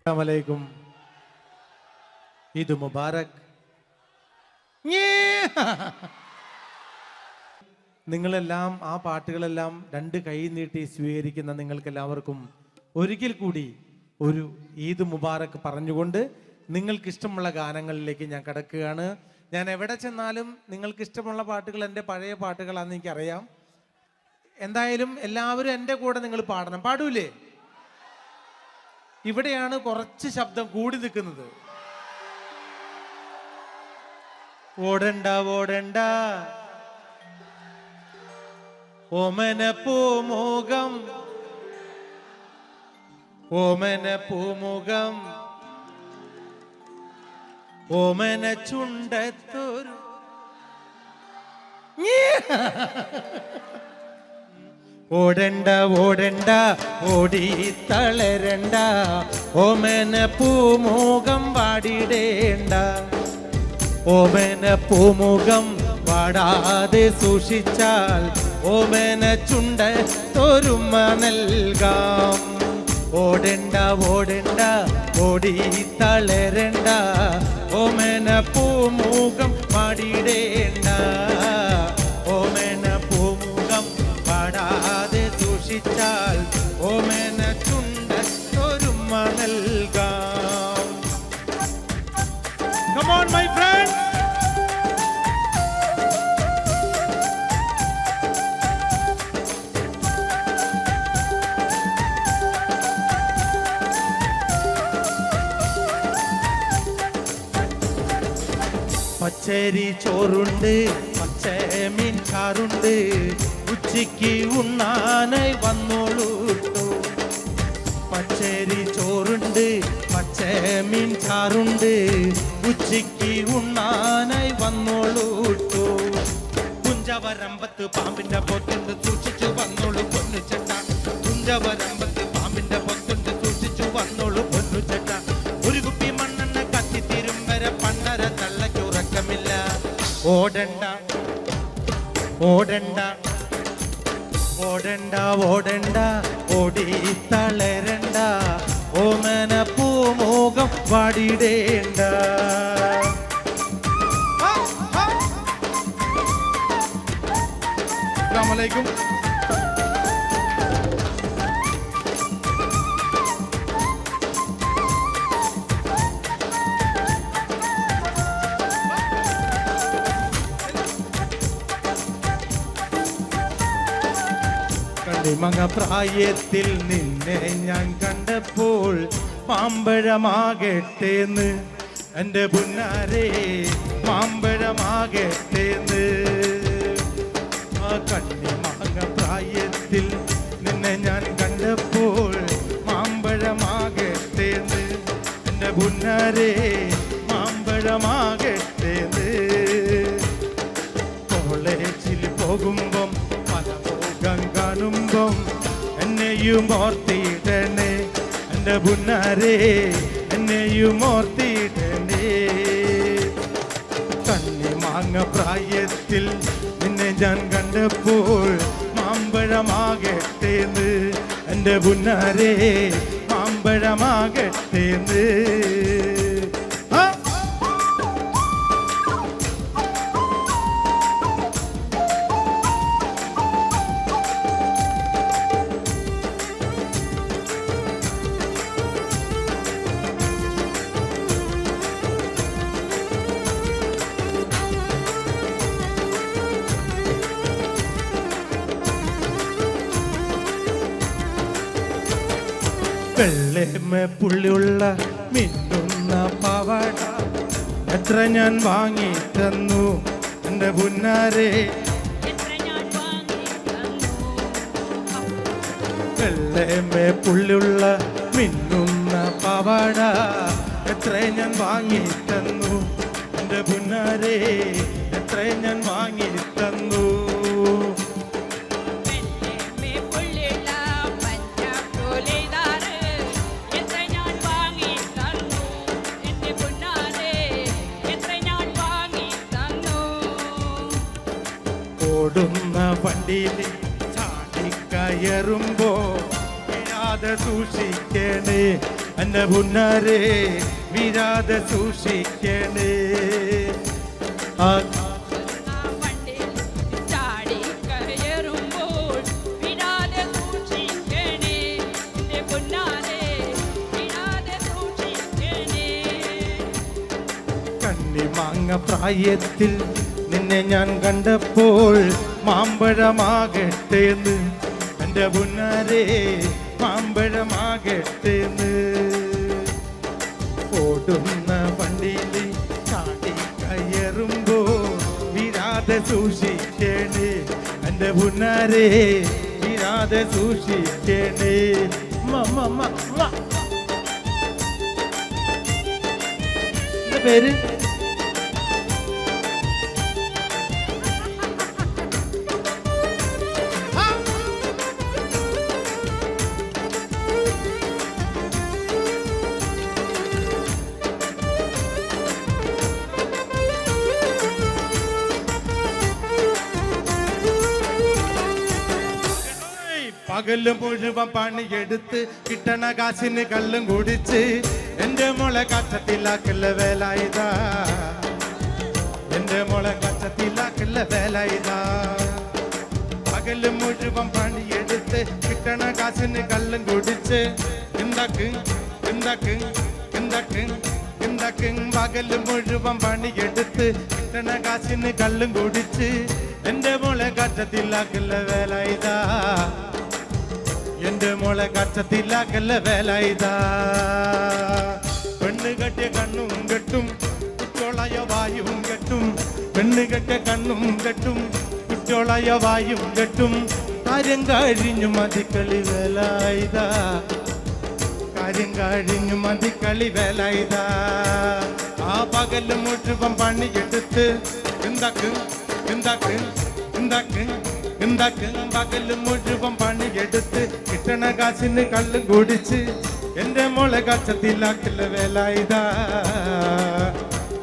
അസ്സലാമലൈക്കും. ഈദ് മുബാറക്. നിങ്ങളെല്ലാം ആ പാട്ടുകളെല്ലാം രണ്ട് കൈ നീട്ടി സ്വീകരിക്കുന്ന നിങ്ങൾക്കെല്ലാവർക്കും ഒരിക്കൽ കൂടി ഒരു ഈദ് മുബാറക് പറഞ്ഞുകൊണ്ട് നിങ്ങൾക്ക് ഇഷ്ടമുള്ള ഗാനങ്ങളിലേക്ക് ഞാൻ കടക്കുകയാണ്. ഞാൻ എവിടെ ചെന്നാലും നിങ്ങൾക്ക് ഇഷ്ടമുള്ള പാട്ടുകൾ എൻ്റെ പഴയ പാട്ടുകളാണെന്ന് എനിക്കറിയാം. എന്തായാലും എല്ലാവരും എൻ്റെ കൂടെ നിങ്ങൾ പാടണം. പാടൂലേ? ഇവിടെയാണ് കുറച്ച് ശബ്ദം കൂടി നിൽക്കുന്നത്. ഓടണ്ട ഓടണ്ട ഓമന പൂമുഖം, ഓമന പൂമുഖം, ഓമന ചുണ്ടത്തൊരു ഓടണ്ട ഓടണ്ട ഓടി തളരണ്ട, ഓമന പൂമുഖം വാടിടേണ്ട, ഓമന പൂമുഖം വാടാതെ സൂക്ഷിച്ചാൽ ഓമന ചുണ്ടത്തൊരുമ നൽകാം. ഓടണ്ട ഓടണ്ട ഓടി തളരണ്ട, ഓമന പൂമുഖം വാടിടേണ്ട, ഓമന പൂമുഖം വാടാതെ സൂക്ഷിച്ചാൽ ഓമന ചുണ്ടത്തൊരുമ നൽകാം. Come on my friends. പച്ചരി ചോറുണ്ട്, പച്ചമീൻ ചാറുണ്ട്, ഉച്ചയ്ക്ക് ഉണ്ണാനായി വന്നോളൂട്ടോ. പച്ചരി ചോറുണ്ട്, പച്ചമീൻ ചാറുണ്ട്, ഉച്ചയ്ക്ക് ഉണ്ണാനായി വന്നോളൂട്ടോ. കുഞ്ചവരമ്പത്ത് പാമ്പിന്റെ പൊത്തുണ്ട്, സൂക്ഷിച്ചു വന്നോളൂ പൊന്നു ചേട്ട. കുഞ്ചവരമ്പത്ത് പാമ്പിന്റെ പൊത്തുണ്ട്, സൂക്ഷിച്ചു വന്നോളൂ പൊന്നു ചേട്ട. ഒരു കുപ്പി മണ്ണെണ്ണ കത്തിത്തീരും വരെ പണ്ടര തള്ളക്കുറക്കമില്ല. ഓടണ്ട ഓടണ്ട ഓടണ്ട ഓടണ്ട ഓടി തളരണ്ട, ഓമന പൂമുഖം വാടിടേണ്ട. അസ്സലാമലൈക്കും. മങ്ങ പ്രായത്തിൽ നിന്നെ ഞാൻ കണ്ടപ്പോൾ മാമ്പഴമാകട്ടേന്ന് എൻ്റെ പുന്നാരേ, മാമ്പഴമാകട്ടേന്ന്. ആ കണ്ണിമങ്ങ പ്രായത്തിൽ നിന്നെ ഞാൻ കണ്ടപ്പോൾ മാമ്പഴമാകട്ടേന്ന് എൻ്റെ പുന്നാരേ, മാമ്പഴമാകട്ടേന്ന്. കോളേജിൽ പോകുമ്പം കാണുമ്പം എന്നെയും ഓർത്തിടണേ എൻ്റെ പുന്നാരേ, എന്നെയും ഓർത്തിടണേ. കണ്ണിമാങ്ങ പ്രായത്തിൽ നിന്നെ ഞാൻ കണ്ടപ്പോൾ മാമ്പഴമാകട്ടേന്ന് എൻ്റെ പുന്നാരേ, മാമ്പഴമാകട്ടേന്ന്. വെള്ളമ പുള്ളിയുള്ള മിന്നുന്ന പാവാട എത്ര ഞാൻ വാങ്ങി തന്നു എൻ്റെ പുന്നാരേ. വെള്ളമ പുള്ളിയുള്ള മിന്നുന്ന പാവാട എത്ര ഞാൻ വാങ്ങി തന്നു എൻ്റെ പുന്നാരേ, എത്ര ഞാൻ വാങ്ങി തന്നു. ഓടുന്ന വണ്ടിയിൽ ചാടിക്കയറുമ്പോ വീഴാതെ സൂക്ഷിക്കണേ എന്റെ പുന്നാരെ വീഴാതെ സൂക്ഷിക്കണേ. ആ കണ്ണിമാങ്ങ പ്രായത്തിൽ നിന്നെ ഞാൻ കണ്ടപ്പോൾ മാമ്പഴമാകട്ടേന്ന് എന്റെ പുന്നാരെ മാമ്പഴമാകട്ടേന്ന്. ഓടുന്ന വണ്ടിയിൽ ചാടി കയറുമ്പോൾ വീഴാതെ സൂക്ഷിക്കണേ എന്റെ പുന്നാരെ വീഴാതെ സൂക്ഷിക്കണേ. പേര് പകല് മുഴുവൻ പണിയെടുത്ത് കിട്ടണ കാശിന് കള്ളും കുടിച്ച് എന്റെ മോളെ കച്ചത്തിലാക്കല്ല വേലായുധാ. എന്റെ മോളെ കച്ചത്തിലാക്കല്ല വേലായുധാ. പകല് മുഴുവൻ പണിയെടുത്ത് കിട്ടണ കാശിന് കള്ളും കുടിച്ച് എന്താക്ക് എന്താക്ക് എന്താക്ക് എന്താക്ക്. പകല് മുഴുവൻ പണിയെടുത്ത് കിട്ടണ കാശിന് കള്ളും കുടിച്ച് എന്റെ മോളെ കച്ചത്തിലാക്കല്ല വേലായുധാ. എന്റെ മോളെ കച്ചത്തിലാക്കല്ല വേലായുധാ. പെണ്ണ് കെട്ടിയ കണ്ണും കെട്ടും കുറ്റോളായ വായും കെട്ടും. പെണ്ണ് കെട്ടിയ കണ്ണും കെട്ടും കുറ്റോളായ വായും കെട്ടും. കാര്യം കഴിഞ്ഞു മതിക്കളി വേലായുധാ. കാര്യം കഴിഞ്ഞു മതിക്കളി വേലായുധാ. ആ പകല് മുഴുവൻ പണിയെടുത്ത് എന്താക്ക് എന്താക്ക് എന്താക്ക് എന്താക്ക്. പകല് മുഴുവൻ പണിയെടുത്ത് കിട്ടണ കാശിന് കള്ളും കുടിച്ച് എന്റെ മോളെ കച്ചത്തിലാക്കല്ല വേലായുധാ.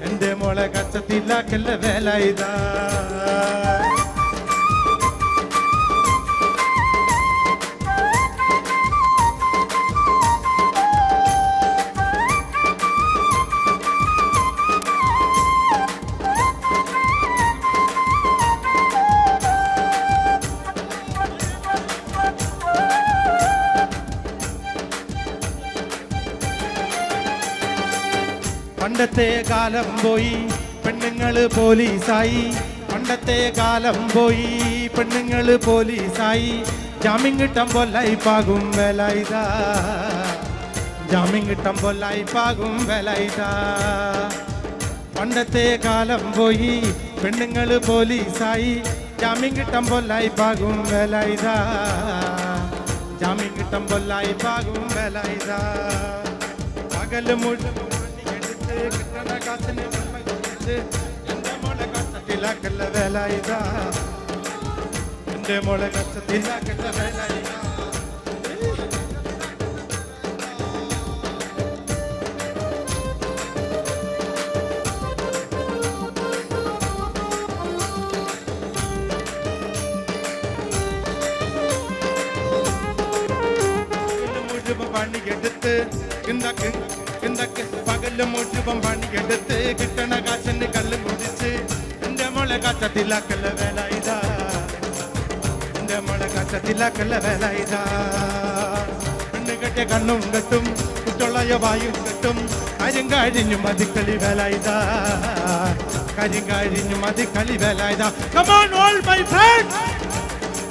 എന്റെ മോളെ കച്ചത്തിലാക്കല്ല വേലായുധാ. പണ്ടത്തെ കാലം പോയി പെണ്ണുങ്ങള് പോലീസായി. പണ്ടത്തെ കാലം പോയി പെണ്ണുങ്ങള് പോലീസായി. ജാമ്യം കിട്ടുമ്പോൾ ലൈഫാകും വേലായുധാ. ജാമ്യം കിട്ടുമ്പോൾ ലൈഫാകും വേലായുധാ. പണ്ടത്തെ കാലം പോയി പെണ്ണുങ്ങള് പോലീസായി. ജാമ്യം കിട്ടുമ്പോൾ ലൈഫാകും വേലായുധാ. ജാമ്യം കിട്ടുമ്പോൾ ലൈഫാകും വേലായുധാ. പകല് മുഴുവൻ കിട്ടണ കാശിന് എന്റെ മോളെ കച്ചത്തിലാക്കല്ല വേലായുധാ. എന്റെ മോളെ കച്ചത്തിലാക്കല്ല വേലായുധാ. മുഴുവൻ പണിയെടുത്ത് എന്താക്ക് എന്താക്ക്. പകല് മുഴുവൻ പണിയെടുത്ത് കിട്ടണ കാശിന് കള്ളും കുടിച്ച് എന്റെ മോളെ കച്ചത്തിലാക്കല്ല വേലായുധാ. എന്റെ മോളെ കച്ചത്തിലാക്കല്ല വേലായുധാ. പെണ്ണ് കെട്ടിയ കണ്ണും കെട്ടും കുറ്റോളായ വായും കെട്ടും. കാര്യം കഴിഞ്ഞു മതിക്കളി വേലായുധാ. കാര്യം കഴിഞ്ഞു മതിക്കളി വേലായുധാ. Come on all my friends.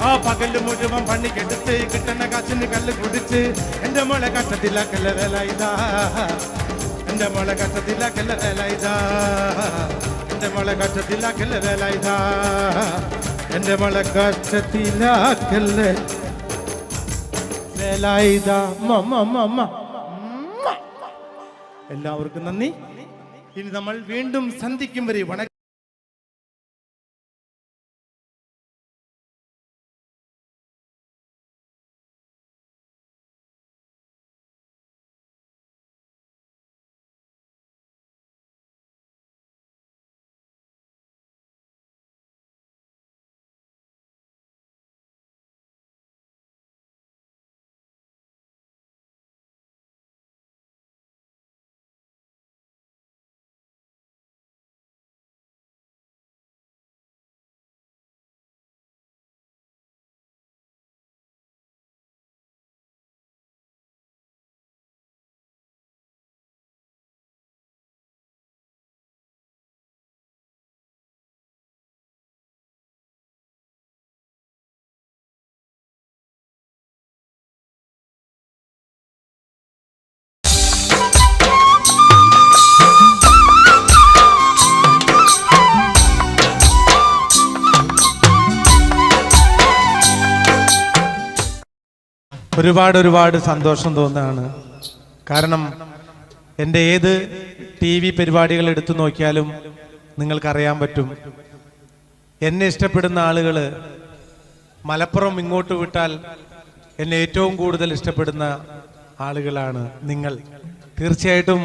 ആ പകല് മുഴുവൻ പണിക്കെടുത്ത് കിട്ടണ കാശിന് കല്ല് കുടിച്ച് എന്റെ മോളെ കച്ചത്തിലാക്കല്ല വേലായുധാ. എന്റെ മോളെ കച്ചത്തിലാക്കല്ല വേലായുധാ. എന്റെ മോളെ കച്ചത്തിലാക്കല്ല വേലായുധാ. എന്റെ മോളെ കച്ചത്തിലാക്കല്ല വേലായുധാ. എല്ലാവർക്കും നന്ദി. ഇനി നമ്മൾ വീണ്ടും സന്ധിക്കും വരെ ഒരുപാട് സന്തോഷം തോന്നുകയാണ്. കാരണം എൻ്റെ ഏത് TV പരിപാടികൾ എടുത്തു നോക്കിയാലും നിങ്ങൾക്കറിയാൻ പറ്റും, എന്നെ ഇഷ്ടപ്പെടുന്ന ആളുകൾ മലപ്പുറം ഇങ്ങോട്ട് വിട്ടാൽ എന്നെ ഏറ്റവും കൂടുതൽ ഇഷ്ടപ്പെടുന്ന ആളുകളാണ് നിങ്ങൾ. തീർച്ചയായിട്ടും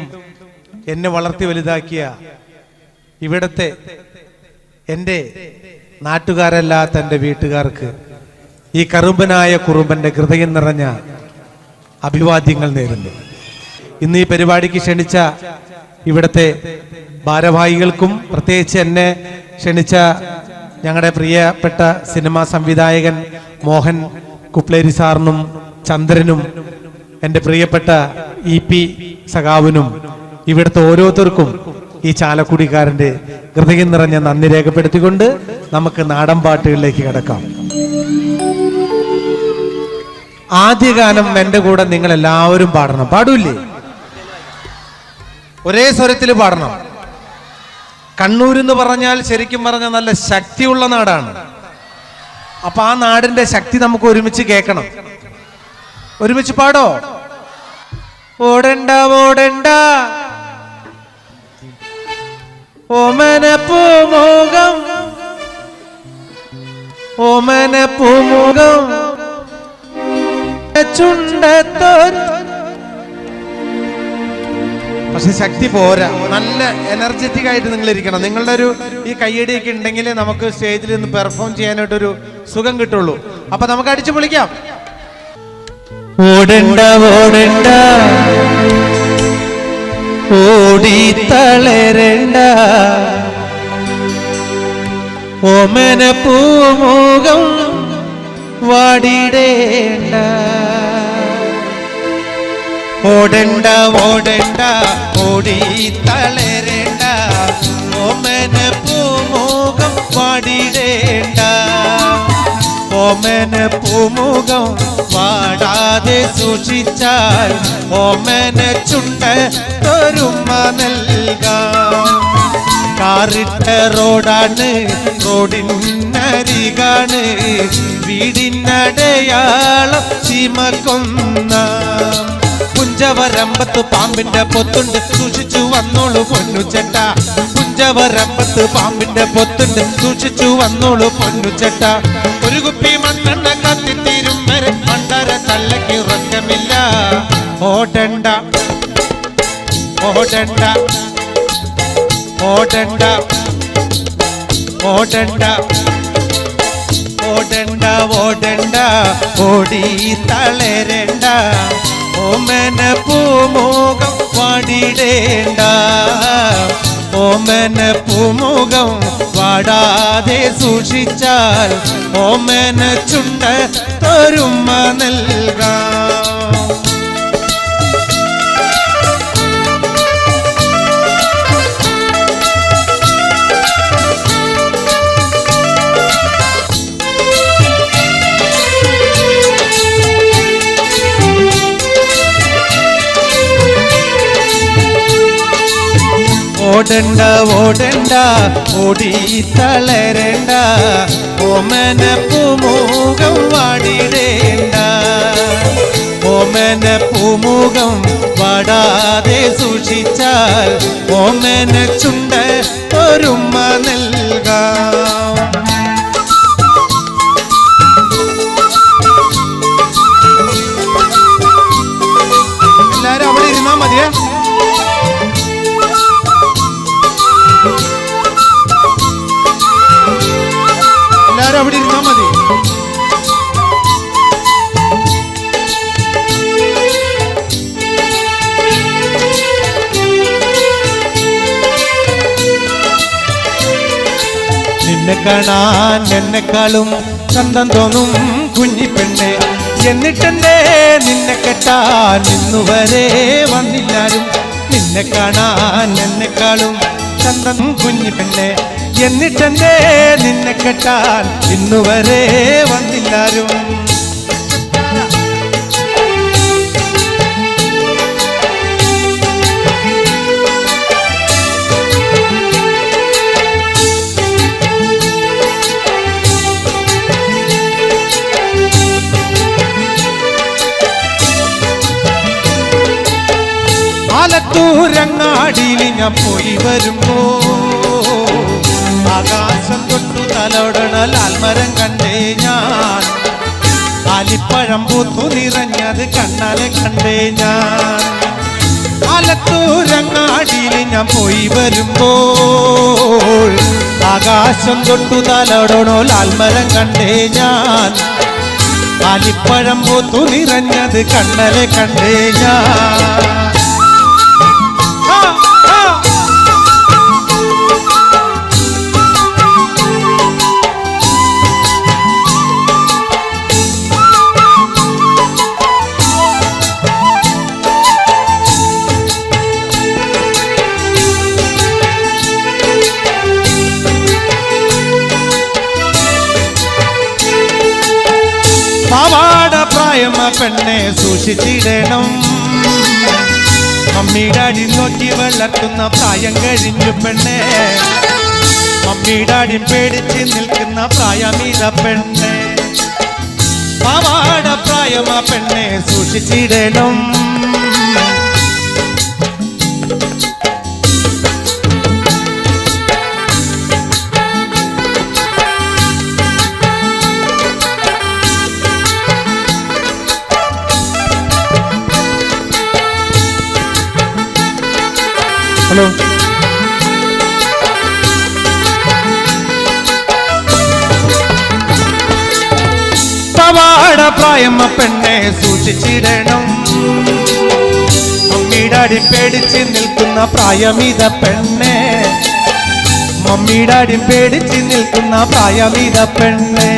എന്നെ വളർത്തി വലുതാക്കിയ ഇവിടത്തെ എൻ്റെ നാട്ടുകാരല്ലാത്ത എൻ്റെ വീട്ടുകാർക്ക് ഈ കറുമ്പനായ കുറുമ്പന്റെ ഹൃദയം നിറഞ്ഞ അഭിവാദ്യങ്ങൾ നേരുന്നു. ഇന്ന് ഈ പരിപാടിക്ക് ക്ഷണിച്ച ഇവിടുത്തെ ഭാരവാഹികൾക്കും പ്രത്യേകിച്ച് എന്നെ ക്ഷണിച്ച ഞങ്ങളുടെ പ്രിയപ്പെട്ട സിനിമാ സംവിധായകൻ മോഹൻ കുപ്ലേരി സാറിനും ചന്ദ്രനും എൻ്റെ പ്രിയപ്പെട്ട EP സഖാവിനും ഇവിടുത്തെ ഓരോരുത്തർക്കും ഈ ചാലക്കുടിക്കാരൻ്റെ ഹൃദയം നിറഞ്ഞ നന്ദി രേഖപ്പെടുത്തിക്കൊണ്ട് നമുക്ക് നാടൻ പാട്ടുകളിലേക്ക് കിടക്കാം. ആദ്യ ഗാനം എൻ്റെ കൂടെ നിങ്ങൾ എല്ലാവരും പാടണം. പാടൂല്ലേ? ഒരേ സ്വരത്തിൽ പാടണം. കണ്ണൂർ എന്ന് പറഞ്ഞാൽ ശരിക്കും പറഞ്ഞാൽ നല്ല ശക്തിയുള്ള നാടാണ്. അപ്പൊ ആ നാടിന്റെ ശക്തി നമുക്ക് ഒരുമിച്ച് കേൾക്കണം. ഒരുമിച്ച് പാടോ? ഓടണ്ട ഓടണ്ട ഓമന പൂമുഖം ഓമന പൂമുഖം ചുണ്ടത്തോർ. പക്ഷെ ശക്തി പോരാ, നല്ല എനർജറ്റിക് ആയിട്ട് നിങ്ങൾ ഇരിക്കണം. നിങ്ങളുടെ ഒരു ഈ കയ്യടിയൊക്കെ ഉണ്ടെങ്കിൽ നമുക്ക് സ്റ്റേജിൽ നിന്ന് പെർഫോം ചെയ്യാനായിട്ടൊരു സുഖം കിട്ടുള്ളൂ. അപ്പൊ നമുക്ക് അടിച്ചു പൊളിക്കാം. ഓടണ്ട ഓടണ്ട ഓടി തളരണ്ട ഓമന പൂമുഖം വാടിടേണ്ട. ഓടണ്ട ഓടണ്ട ഓടി തളരണ്ട ഓമന പൂമുഖം വാടിടേണ്ട. ഓമന പൂമുഖം വാടാതെ സൂക്ഷിച്ചാൽ ഓമന ചുണ്ട തൊരുമ നൽകാം. കാറിട്ട റോഡാണ്, റോഡിനരികാണ്, വീടിനടയാളം ചീമക്കൊന്ന. പുഞ്ചവരമ്പത്ത് പാമ്പിന്റെ പൊത്തുണ്ട്, സൂക്ഷിച്ചു വന്നോളൂ പൊന്നുചെട്ട. പുഞ്ചവരമ്പത്ത് പാമ്പിന്റെ പൊത്തുണ്ട്, സൂക്ഷിച്ചു വന്നോളൂ പൊന്നുചെട്ട. ഒരു കുപ്പി മണ്ണെണ്ണ കത്തിത്തീരും വരെ മണ്ടര തല്ലയ്ക്ക് ഉറക്കമില്ല. ഓടണ്ട ഓടണ്ട ഓടണ്ട ഓടണ്ട ഓടണ്ട ഓടണ്ട ഓടി തളരണ്ട ഓമന പൂമുഖം വാടിടേണ്ട. ഓമന പൂമുഖം വാടാതെ സൂക്ഷിച്ചാൽ ഓമന ചുണ്ട തൊരുമ നൽകാം. ഓടണ്ട ഓടണ്ട ഓടി തളരണ്ട ഓമന പൂമുഖം വാടിടേണ്ട. ഓമന പൂമുഖം വാടാതെ സൂക്ഷിച്ചാൽ ഓമന ചുണ്ട ഒരുമ നൽകാം. എല്ലാരും അവിടെ ഇരുന്നാ മതിയേ. എല്ലാരും അവിടെ ഇരുന്നാ മതി. നിന്നെ കാണാൻ എന്നെക്കാളും ചന്തം തോന്നും കുഞ്ഞിപ്പെണ്ണെ. എന്നിട്ടെന്തേ നിന്നെ കെട്ടാൻ ഇന്നുവരെ വന്നില്ലാരും. നിന്നെ കാണാൻ എന്നെക്കാളും ചന്തം കുഞ്ഞിപ്പെണ്ണെ. എന്നിട്ടെന്തേ നിന്നെ കെട്ടാൻ ഇന്നുവരെ വന്നില്ലാരും. ആലത്തൂരങ്ങാടിയിൽ ഞാൻ പോയി വരുമ്പോ ആകാശം തൊട്ടു തലോടണ ലാൽമരം കണ്ടേ ഞാൻ. ആലിപ്പഴം പൂത്തു നിറഞ്ഞത് കണ്ണാലെ കണ്ടേ ഞാൻ. ആലത്തൂരങ്ങാടിയിൽ ഞാൻ പോയി വരുമ്പോൾ ആകാശം തൊട്ടു തലോടണോ ലാൽമരം കണ്ടേ ഞാൻ. ആലിപ്പഴം പൂത്തു നിറഞ്ഞത് കണ്ണാലെ കണ്ടേ ഞാൻ. പാവാട പ്രായമ പെണ്ണെ സൂക്ഷിച്ചിടണം. മമ്മി ഡാഡി നോക്കി വളർത്തുന്ന പ്രായം കഴിഞ്ഞു പെണ്ണെ. മമ്മി ഡാഡി പേടിച്ച് നിൽക്കുന്ന പ്രായമിത പെണ്ണെ. പാവാട പ്രായമ പെണ്ണെ സൂക്ഷിച്ചിടണം. ഹലോ, പാവാട പ്രായമ പെണ്ണെ സൂക്ഷിച്ചിടണം. മമ്മി ഡാഡി പേടിച്ച് നിൽക്കുന്ന പ്രായമിത പെണ്ണെ. മമ്മി ഡാഡി പേടിച്ച് നിൽക്കുന്ന പ്രായമിത പെണ്ണെ.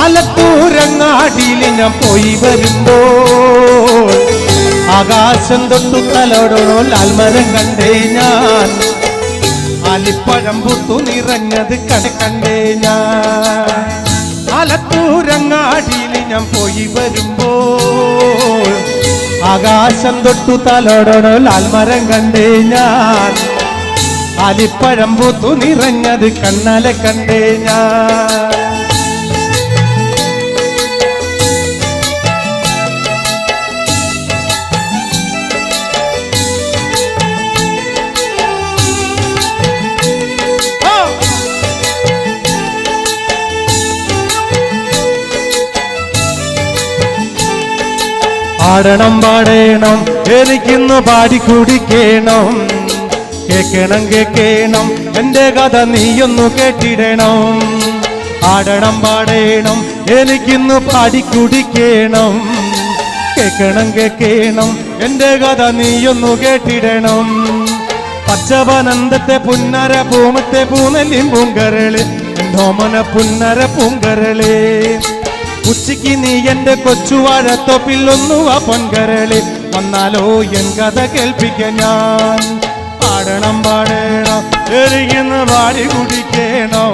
ആലത്തൂരങ്ങാടിയിൽ ഞാൻ പോയി വരുമ്പോൾ ആകാശം തൊട്ടു തലോടണോ ലാൽമരം കണ്ടേ ഞാൻ. ആലിപ്പഴം പൂത്തു നിറഞ്ഞത് കണ്ടേ ഞാൻ. ആലത്തൂരങ്ങാടിയിൽ ഞാൻ പോയി വരുമ്പോൾ ആകാശം തൊട്ടു തലോടണോ ലാൽമരം കണ്ടേ ഞാൻ. ആലിപ്പഴം പൂത്തു നിറഞ്ഞത് കണ്ണാലെ കണ്ടേ ഞാൻ. ആടണം പാടേണം എനിക്കിന്ന് പാടി കുടിക്കണം. കേക്കണം കേക്കണം എന്റെ കഥ നീയൊന്നു കേട്ടിടണം. ആടണം പാടേണം എനിക്കിന്ന് പാടി കുടിക്കണം. കേക്കണം കേക്കണം എന്റെ കഥ നീയൊന്നു കേട്ടിടണം. പച്ചവനന്തത്തെ പുന്നര പൂമത്തെ പൂനെല്ലിൻ പൂങ്കരള് എന്തോമന പുന്നര പൂങ്കരള്. ഉച്ചയ്ക്ക് നീ എന്റെ കൊച്ചുവാഴത്തൊപ്പിൽ ഒന്നുവ പൊൻകരളി വന്നാലോ എൻ കഥ കേൾപ്പിക്ക ഞാൻ. പാടണം പാടണം എരികുന്ന് പാടി കുടിക്കണോ.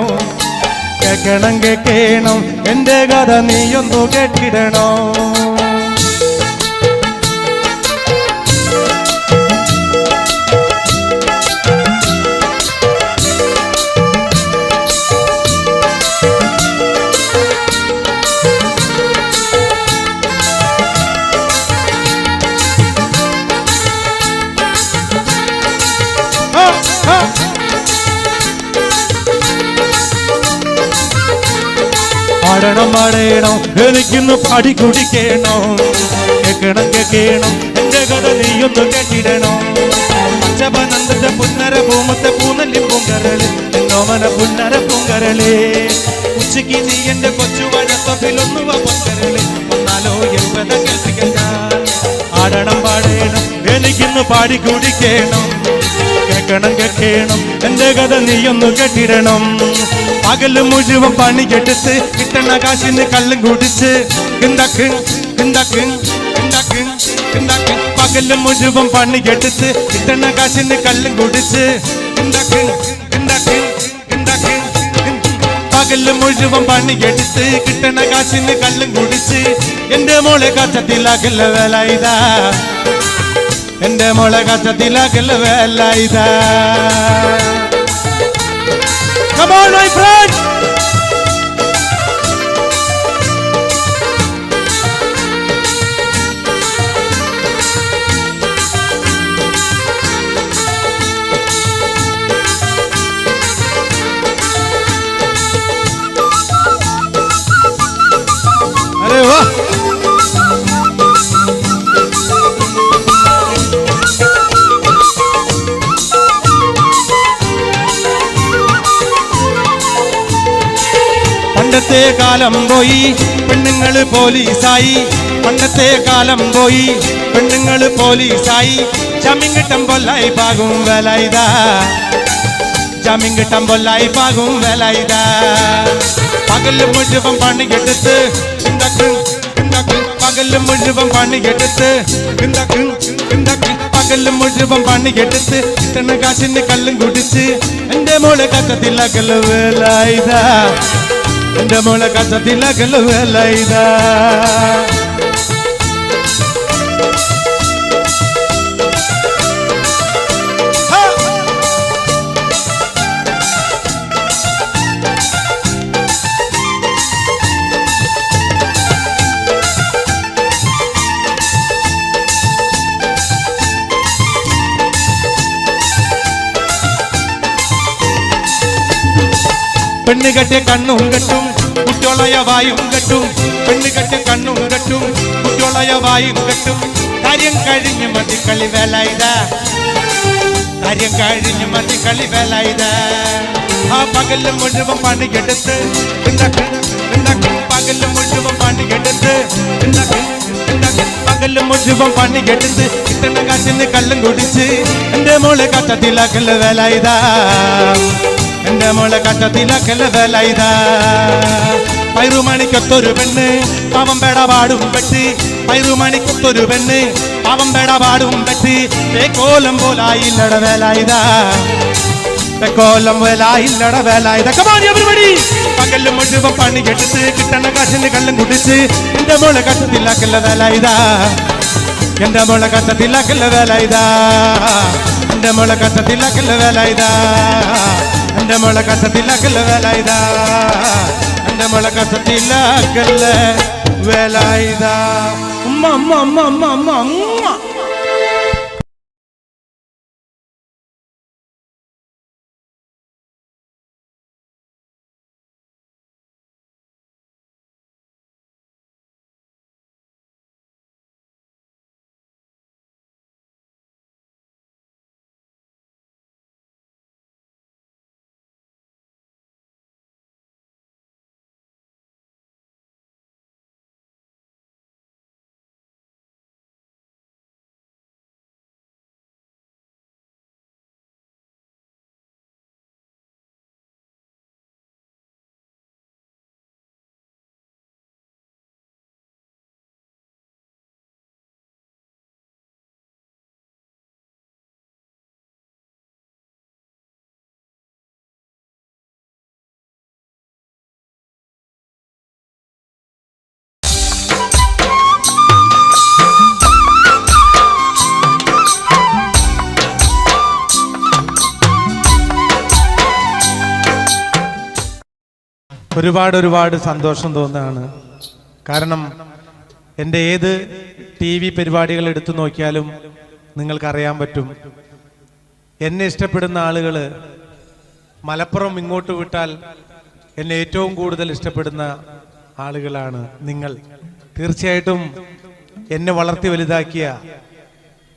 കേക്കണം കേക്കണം എന്റെ കഥ നീയൊന്നു കേട്ടിടണോ. പാടണം പാടണം എനിക്കിന്ന് പാടി കുടിക്കണം. കേക്കണം കേക്കണം എന്റെ കഥ നീയൊന്നു കേട്ടിടണം. പച്ചപനന്തത്തെ പുന്നര പൂമത്തെ പൂനെല്ലിൻ പൂങ്കരള് എന്നോമന പുന്നര പൂങ്കരള്. ഉച്ചയ്ക്ക് നീ എന്റെ കൊച്ചുവാഴത്തൊപ്പിലൊന്നുവ പൊൻകരള് വന്നാലോ എൻ കഥ കേൾപ്പിക്കാൻ ഞാൻ. ആടണം പാടണം എനിക്കിന്ന് പാടി കുടിക്കണം. കേക്കണം കേക്കണം എന്റെ കഥ നീയൊന്നു കേട്ടിടണം. പകല് മുഴുവൻ പണി കെടുത്ത് കിട്ടണ കാശിന് കള്ളും കുടിച്ച് പകല് മുഴുവൻ പണി കെടുത്ത് കിട്ടണ കാശിന് കള്ളും കുടിച്ച് പകല് മുഴുവൻ പണി കെടുത്ത് കിട്ടണ കാശിന് കള്ളും കുടിച്ച് എന്റെ മോളെ കച്ചത്തിലാക്കല്ല വേല ഇതാ. എന്റെ മോളെ കച്ചത്തിലാക്കല്ല വേല ഇതാ. Come on, my friends! പണ്ടത്തെ കാലം പോയി പെണ്ണുങ്ങള് പോലീസായി, പണ്ടത്തെ കാലം പോയി പെണ്ണുങ്ങള് പോലീസായി. ജാമ്യം കിട്ടുമ്പോല്ലായി പാകും വേലായുധാ, ജാമ്യം കിട്ടുമ്പോല്ലായി പാകും വേലായുധാ. പകല് മുഴുവൻ പണിയെടുത്ത് പകല് മുഴുവൻ പണിയെടുത്ത് പകല് മുഴുവൻ പണിയെടുത്ത് കിട്ടണ കാശിന് കള്ളും കുടിച്ച് എന്റെ മോളെ കച്ചത്തിലാക്കല് വേലായുധാ, എന്റെ മോളെ കച്ചത്തിലാക്കല് വേലായുധാ. പെണ്ണ് കെട്ടിയ കണ്ണും കെട്ടും കുട്ടിയോളയ വായും കെട്ടും, പെണ്ണ് കെട്ടിയ കണ്ണും കെട്ടും കുട്ടിയോളയ വായും കെട്ടും. കാര്യം കഴിഞ്ഞ് മതി കളി വേലായുധാ, കാര്യം കഴിഞ്ഞ് മതി കളി വേലായുധാ. ആ പകല് മുഴുവൻ പണിയെടുത്ത് പകല് മുഴുവൻ പണിയെടുത്ത് പകല് മുഴുവൻ പണിയെടുത്ത് കിട്ടണ കാശിന് കള്ളും കുടിച്ച് എന്റെ മോളെ കച്ചത്തിലാക്കല് വേലായുധാ, എന്റെ മോളെ കച്ചത്തിലാക്കല് വേലായുധാ. പൈറുമണിക്കൊത്തൊരു പെണ്ണ് പാവം പേട പാടും പെട്ടി, പൈറുമണിക്കൊത്തൊരു പെണ്ണ് പാവം പേട പാടും പെട്ടി. കോലം പോലായില്ലട വേലായുധാ, കോലം വേലായില്ലട വേലായുധാ. പകല് മുഴുവൻ പണിയെടുത്ത് കിട്ടണ കാശിന് കള്ളും കുടിച്ച് എന്റെ മോളെ കച്ചത്തിലാക്കല് വേലായുധാ, എന്റെ മോളെ കച്ചത്തിലാക്കല് വേലായുധാ, എന്റെ മോളെ കച്ചത്തിലാക്കല് വേലായുധാ, എന്റെ മോളെ കച്ചത്തിലാക്കല് വേലായുധാ, എന്റെ മോളെ കച്ചത്തിലാക്കല് വേലായുധാ. ഉമ്മ ഉമ്മ ഉമ്മ ഉമ്മ ഉമ്മ ഉമ്മ. ഒരുപാട് സന്തോഷം തോന്നുകയാണ്. കാരണം എൻ്റെ ഏത് TV പരിപാടികൾ എടുത്തു നോക്കിയാലും നിങ്ങൾക്കറിയാൻ പറ്റും, എന്നെ ഇഷ്ടപ്പെടുന്ന ആളുകൾ മലപ്പുറം ഇങ്ങോട്ട് വിട്ടാൽ എന്നെ ഏറ്റവും കൂടുതൽ ഇഷ്ടപ്പെടുന്ന ആളുകളാണ് നിങ്ങൾ. തീർച്ചയായിട്ടും എന്നെ വളർത്തി വലുതാക്കിയ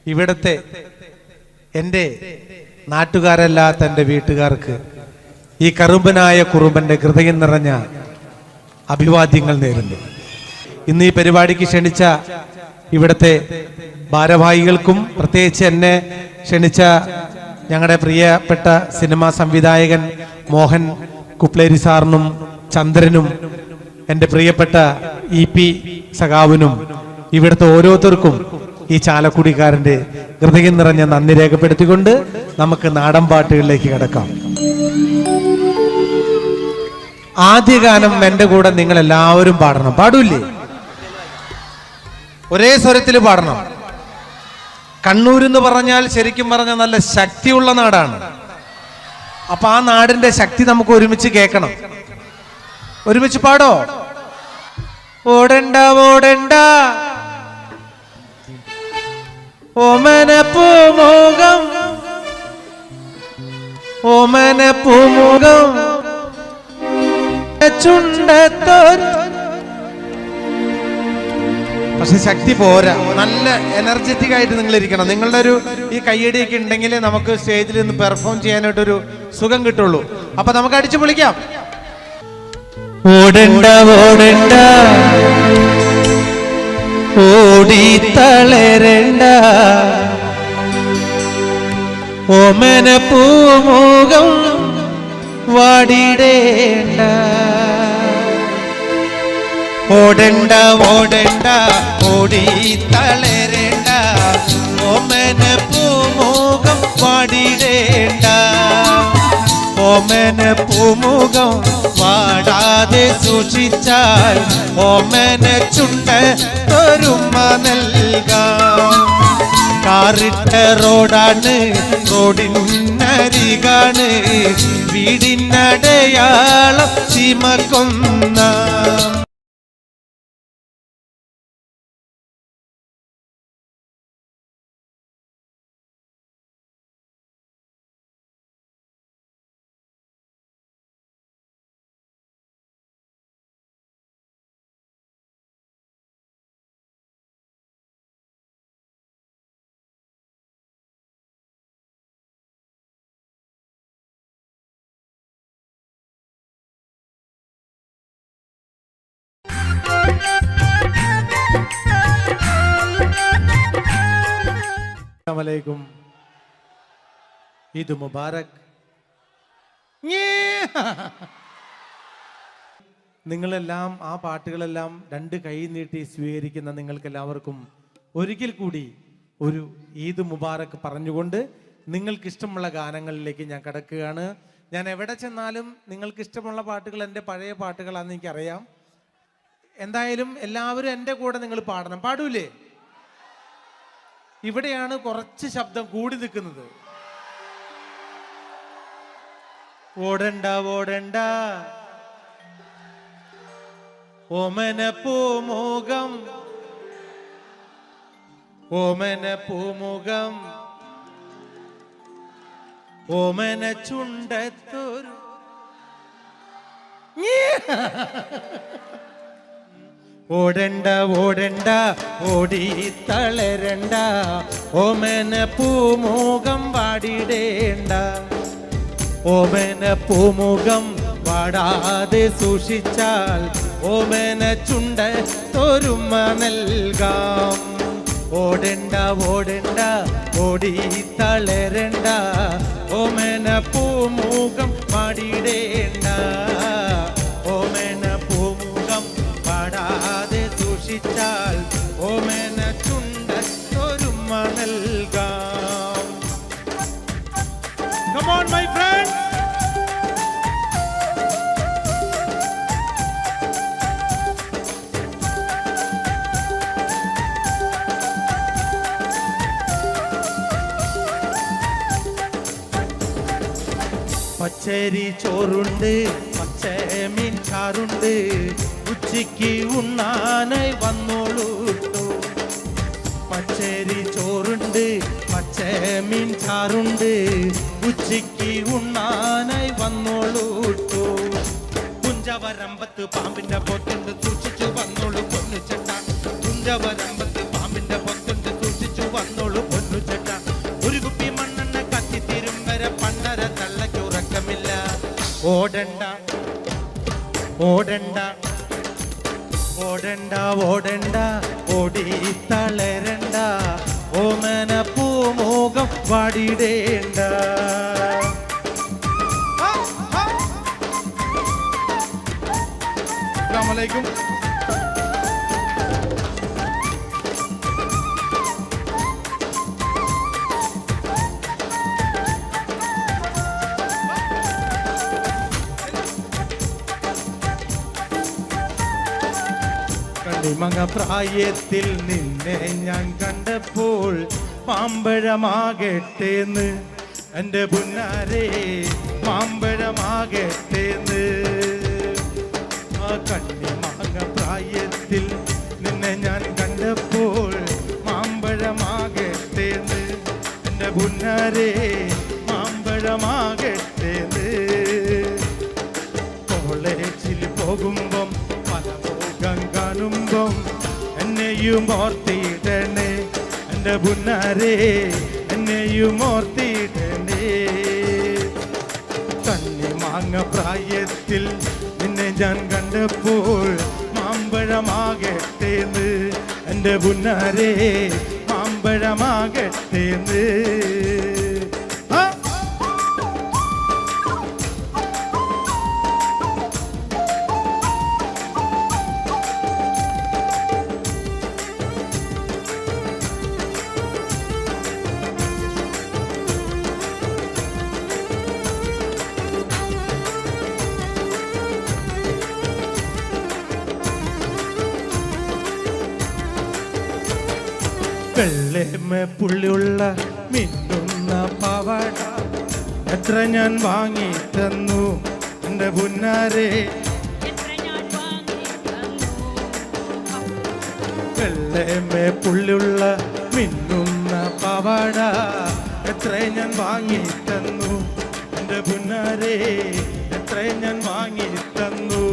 ഇവിടത്തെ എൻ്റെ നാട്ടുകാരല്ലാത്ത എൻ്റെ വീട്ടുകാർക്ക് ഈ കറുമ്പനായ കുറുമ്പന്റെ ഹൃദയം നിറഞ്ഞ അഭിവാദ്യങ്ങൾ നേരുന്നു. ഇന്ന് ഈ പരിപാടിക്ക് ക്ഷണിച്ച ഇവിടുത്തെ ഭാരവാഹികൾക്കും പ്രത്യേകിച്ച് എന്നെ ക്ഷണിച്ച ഞങ്ങളുടെ പ്രിയപ്പെട്ട സിനിമാ സംവിധായകൻ മോഹൻ കുപ്ലേരി സാറിനും ചന്ദ്രനും എൻ്റെ പ്രിയപ്പെട്ട EP സഖാവിനും ഇവിടുത്തെ ഓരോരുത്തർക്കും ഈ ചാലക്കുടിക്കാരൻ്റെ ഹൃദയം നിറഞ്ഞ നന്ദി രേഖപ്പെടുത്തിക്കൊണ്ട് നമുക്ക് നാടൻ പാട്ടുകളിലേക്ക് കിടക്കാം. ആദ്യ ഗാനം എൻ്റെ കൂടെ നിങ്ങൾ എല്ലാവരും പാടണം. പാടൂല്ലേ? ഒരേ സ്വരത്തിൽ പാടണം. കണ്ണൂർ എന്ന് പറഞ്ഞാൽ ശരിക്കും പറഞ്ഞാൽ നല്ല ശക്തിയുള്ള നാടാണ്. അപ്പൊ ആ നാടിന്റെ ശക്തി നമുക്ക് ഒരുമിച്ച് കേൾക്കണം. ഒരുമിച്ച് പാടോ? ഓടണ്ട ഓടണ്ട ഓമനപ്പൂമുഖം ഓമനപ്പൂമുഖം ചുണ്ടത്തോർ പക്ഷെ ശക്തി പോരാ. നല്ല എനർജറ്റിക് ആയിട്ട് നിങ്ങൾ ഇരിക്കണം. നിങ്ങളുടെ ഒരു ഈ കയ്യടിയൊക്കെ ഉണ്ടെങ്കിൽ നമുക്ക് സ്റ്റേജിൽ നിന്ന് പെർഫോം ചെയ്യാനായിട്ടൊരു സുഖം കിട്ടുള്ളൂ. അപ്പൊ നമുക്ക് അടിച്ചു പൊളിക്കാം. ഓടണ്ട ഓടണ്ട ഓടി തളരണ്ട ഓമന പൂമുഖം വാടിടേണ്ട ഓടണ്ട ഓടണ്ട ഓടി തളരണ്ട ഓമന പൂമുഖം വാടിടേണ്ട ഓമന പൂമുഖം വാടാതെ സൂക്ഷിച്ചാൽ ഓമന ചുണ്ട ഒരുമ നൽകാം. കാറിട്ട റോഡാണ് റോഡിനരികാണ് വീടിനടയാളം ചുമക്കുന്ന അസ്സലാമലൈക്കും. ഈദ് മുബാറക്. നിങ്ങളെല്ലാം ആ പാട്ടുകളെല്ലാം രണ്ട് കൈ നീട്ടി സ്വീകരിക്കുന്ന നിങ്ങൾക്ക് എല്ലാവർക്കും ഒരിക്കൽ കൂടി ഒരു ഈദ് മുബാറക് പറഞ്ഞുകൊണ്ട് നിങ്ങൾക്ക് ഇഷ്ടമുള്ള ഗാനങ്ങളിലേക്ക് ഞാൻ കടക്കുകയാണ്. ഞാൻ എവിടെ ചെന്നാലും നിങ്ങൾക്ക് ഇഷ്ടമുള്ള പാട്ടുകൾ എൻ്റെ പഴയ പാട്ടുകളാണെന്ന് എനിക്കറിയാം. എന്തായാലും എല്ലാവരും എൻ്റെ കൂടെ നിങ്ങൾ പാടണം. പാടൂലേ? ഇവിടെയാണ് കുറച്ച് ശബ്ദം കൂടി നിൽക്കുന്നത്. ഓടണ്ട ഓടണ്ട ഓമന പൂമുഖം ഓമന പൂമുഖം ഓമന ചുണ്ടത്തൊരു ഓടണ്ട ഓടണ്ട ഓടി തളരണ്ട ഓമന പൂമുഖം വാടിടേണ്ട ഓമന പൂമുഖം വാടാതെ സൂക്ഷിച്ചാൽ ഓമന ചുണ്ട തൊരുമ നൽകാം. ഓടണ്ട ഓടണ്ട ഓടി തളരണ്ട ഓമന പൂമുഖം വാടിടേണ്ട ഓമന പൂമുഖം വാടാതെ സൂക്ഷിച്ചാൽ ഓമന ചുണ്ട തൊരുമ നൽകാം. Come on my friends. പച്ചരി ചോറുണ്ട് പച്ചമീൻ ചാറുണ്ട് ഉച്ചയ്ക്ക് ഉണ്ണാനായി വന്നോളൂ. പച്ചരി ചോറുണ്ട് പച്ചമീൻ ചാറുണ്ട് ഉച്ചയ്ക്ക് ഉണ്ണാനായി വന്നോളൂ. കുഞ്ചവരമ്പത്ത് പാമ്പിന്റെ പൊത്തുണ്ട് സൂക്ഷിച്ചു വന്നോളൂ പൊന്നു ചേട്ട. കുഞ്ചവരമ്പത്ത് പാമ്പിന്റെ പൊത്തുണ്ട് സൂക്ഷിച്ചു വന്നോളൂ പൊന്നു ചേട്ട. ഒരു കുപ്പി മണ്ണെണ്ണ കത്തിത്തീരും വരെ പണ്ടര തള്ളയ്ക്ക് ഉറക്കമില്ല. ഓടണ്ട ഓടണ്ട ഓടണ്ട ഓടണ്ട ഓടി തളരണ്ട ഓമന പൂമുഖം വാടിടേണ്ട. അസ്സലാമലൈക്കും. കണ്ണിമങ്ങ പ്രായത്തിൽ നിന്നെ ഞാൻ കണ്ടപ്പോൾ മാമ്പഴമാകട്ടേന്ന് എൻ്റെ പുന്നാരേ മാമ്പഴമാകട്ടേന്ന്. ആ കണ്ണിമങ്ങ പ്രായത്തിൽ നിന്നെ ഞാൻ കണ്ടപ്പോൾ മാമ്പഴമാകട്ടേന്ന് എൻ്റെ പുന്നാരേ മാമ്പഴമാകട്ടേന്ന്. കോളേജിൽ പോകുമ്പം പല കാണുമ്പം എന്നെ എന്നെയും ഓർത്തിടണേ എൻ്റെ പുന്നാരേ എന്നെയും ഓർത്തിടണേ കണ്ണിമാങ്ങ പ്രായത്തിൽ നിന്നെ ഞാൻ കണ്ടപ്പോൾ മാമ്പഴമാകട്ടേന്ന് എൻ്റെ പുന്നാരേ മാമ്പഴമാകട്ടേന്ന് വെള്ളേമ പുള്ളിയുള്ള മിന്നുന്ന പാവാട എത്ര ഞാൻ വാങ്ങി തന്നു എൻ്റെ പുന്നാരേ വെള്ളേമ പുള്ളിയുള്ള മിന്നുന്ന പാവാട എത്ര ഞാൻ വാങ്ങി തന്നു എൻ്റെ പുന്നാരേ എത്ര ഞാൻ വാങ്ങി തന്നു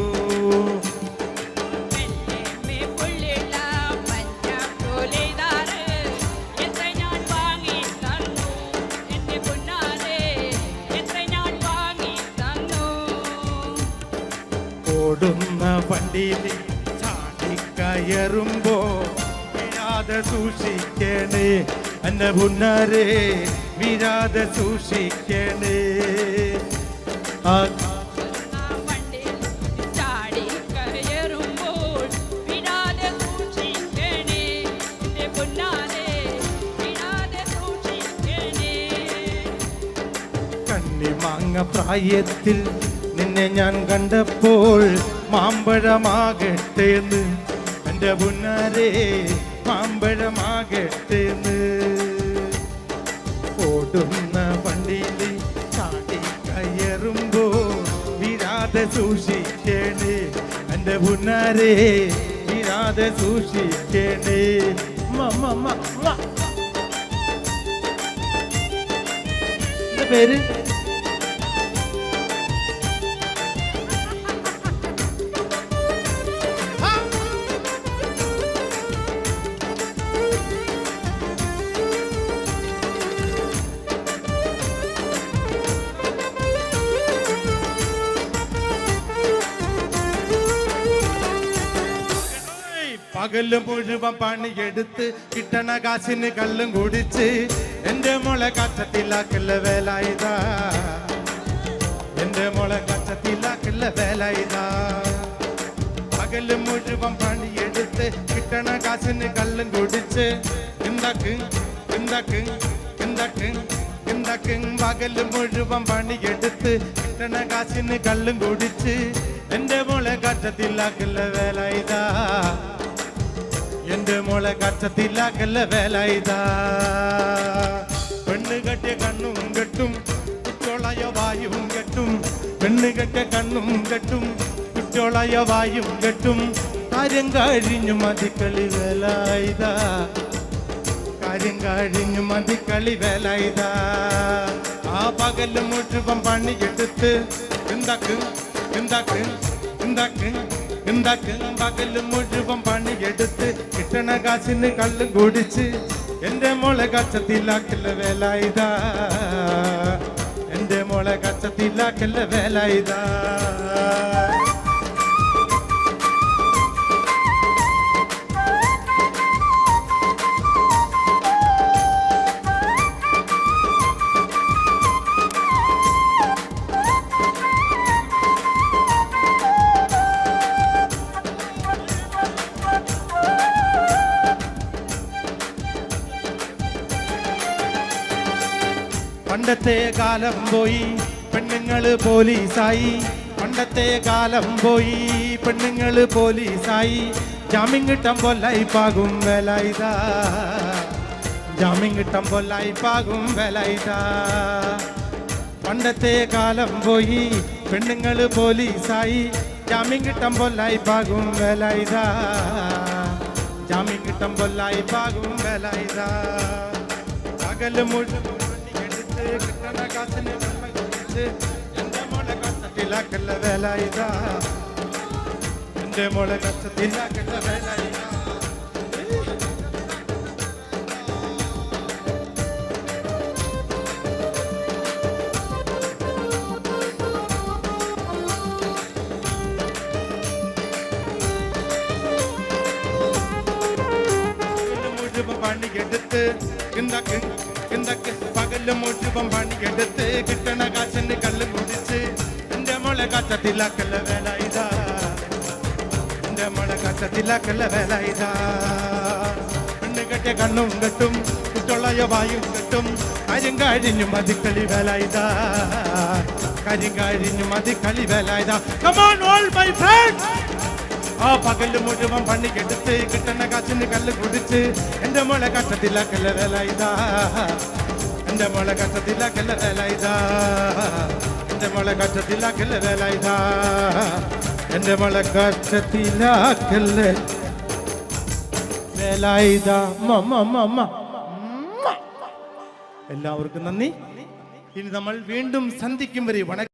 ഓടുന്ന വണ്ടിയിൽ ചാടിക്കയറുമ്പോ വീഴാതെ സൂക്ഷിക്കണേ എൻ്റെ പുന്നാരേ വീഴാതെ സൂക്ഷിക്കണേ കണ്ണിമാങ്ങ പ്രായത്തിൽ നിന്നെ ഞാൻ കണ്ടപ്പോൾ മാമ്പഴമാകട്ടേന്ന് എൻ്റെ പുന്നാരേ മാമ്പഴമാകട്ടേന്ന് ഓടുന്ന വണ്ടിയിൽ ചാടി കയറുമ്പോ വീഴാതെ സൂക്ഷിക്കണേ എൻ്റെ പുന്നാരേ വീഴാതെ സൂക്ഷിക്കണേ പേര് പകല് മുഴുവൻ പണിയെടുത്ത് കിട്ടണ കാശിന് കള്ളും കുടിച്ച് എന്റെ മോളെ കച്ചത്തിലാക്കല്ല വേല ഇതാ എന്റെ മോളെ കച്ചത്തിലാക്കല്ല വേല ഇതാ പകല് മുഴുവൻ പണിയെടുത്ത് കിട്ടണ കാശിന് കള്ളും കുടിച്ച് എന്താക്ക് എന്താക്ക് എന്താക്ക് എന്താക്ക് പകല് മുഴുവൻ പണിയെടുത്ത് കിട്ടണ കാശിന് കള്ളും കുടിച്ച് എന്റെ മോളെ കച്ചത്തിലാക്കല്ല വേല ഇതാ എന്റെ മോളെ കച്ചത്തിലാക്കല്ല വേല ഇതാ പെണ്ണ് കെട്ടിയ കണ്ണും കെട്ടും കുറ്റോളയ വായും കെട്ടും പെണ്ണ് കെട്ടിയ കണ്ണും കെട്ടും കുറ്റോളയ വായും കെട്ടും കാര്യം കഴിഞ്ഞു മതിക്കളി വേല ഇതാ കാര്യം കഴിഞ്ഞു മതിക്കളി വേല ഇതാ ആ പകല് മുഴുവൻ പണിയെടുത്ത് എന്താക്ക് എന്താക്ക് എന്താക്ക് എന്താക്ക് പകല് മുഴുവൻ പണിയെടുത്ത് കിട്ടണ കാശിന് കള്ളും കുടിച്ച് എന്റെ മോളെ കച്ചത്തിലാക്കല്ല വേല ഇതാ എന്റെ മോളെ കച്ചത്തിലാക്കല്ല വേല ഇതാ പണ്ടത്തെ കാലം പോയി പെണ്ണുങ്ങള് പോലീസായി പണ്ടത്തെ കാലം പോയി പെണ്ണുങ്ങള് പോലീസായി ജാമ്യം കിട്ടാൻ പൊല്ലായി പാകും വേല ഇതാ ജാമ്യം കിട്ടാൻ പൊല്ലായി പാകും വേല ഇതാ പണ്ടത്തെ കാലം പോയി പെണ്ണുങ്ങള് പോലീസായി ജാമ്യം കിട്ടാൻ പൊല്ലായി പാകും വേല ഇതാ ജാമ്യം കിട്ടാൻ പൊല്ലായി പാകും വേല ഇതാ പകല് മുഴുവൻ കിട്ടണ കാശിന് എന്റെ മോളെ കച്ചത്തിലാക്കല്ല വേല ഇതാ എന്റെ മോളെ കച്ചത്തിലാക്കല്ല വേല ഇതാ പണിയെടുത്ത് പകല് മുഴുവൻ പണിയെടുത്ത് കിട്ടണ കാശന് കള്ള് കുടിച്ച് എന്റെ മോളെ കച്ചത്തിലാക്കല്ല വേല ഇതാ, എന്റെ മോളെ കച്ചത്തിലാക്കല്ല വേല ഇതാ. പെണ്ണ് കെട്ടിയ കണ്ണും കെട്ടും കുട്ടൊള്ളയ വായും കെട്ടും കാര്യം കഴിഞ്ഞു മതിക്കളി വേല ഇതാ, കാര്യം കഴിഞ്ഞു മതിക്കളി വേല ഇതാ. Come on all my friends. ആ പകല് മുഴുവൻ പണിക്കെടുത്ത് കിട്ടണ കാശിന് കല്ല് കുടിച്ച് എന്റെ മോളെ കഷ്ടത്തിലാക്കല്ല വേല ഇതാ, എന്റെ മോളെ കഷ്ടത്തിലാക്കല്ല വേല ഇതാ, എന്റെ മോളെ കഷ്ടത്തിലാക്കല്ല വേല ഇതാ, എന്റെ മോളെ കഷ്ടത്തിലാക്കല്ല വേല ഇതാ. എല്ലാവർക്കും നന്ദി. ഇനി നമ്മൾ വീണ്ടും സന്ധിക്കും വരെ വണക്കം.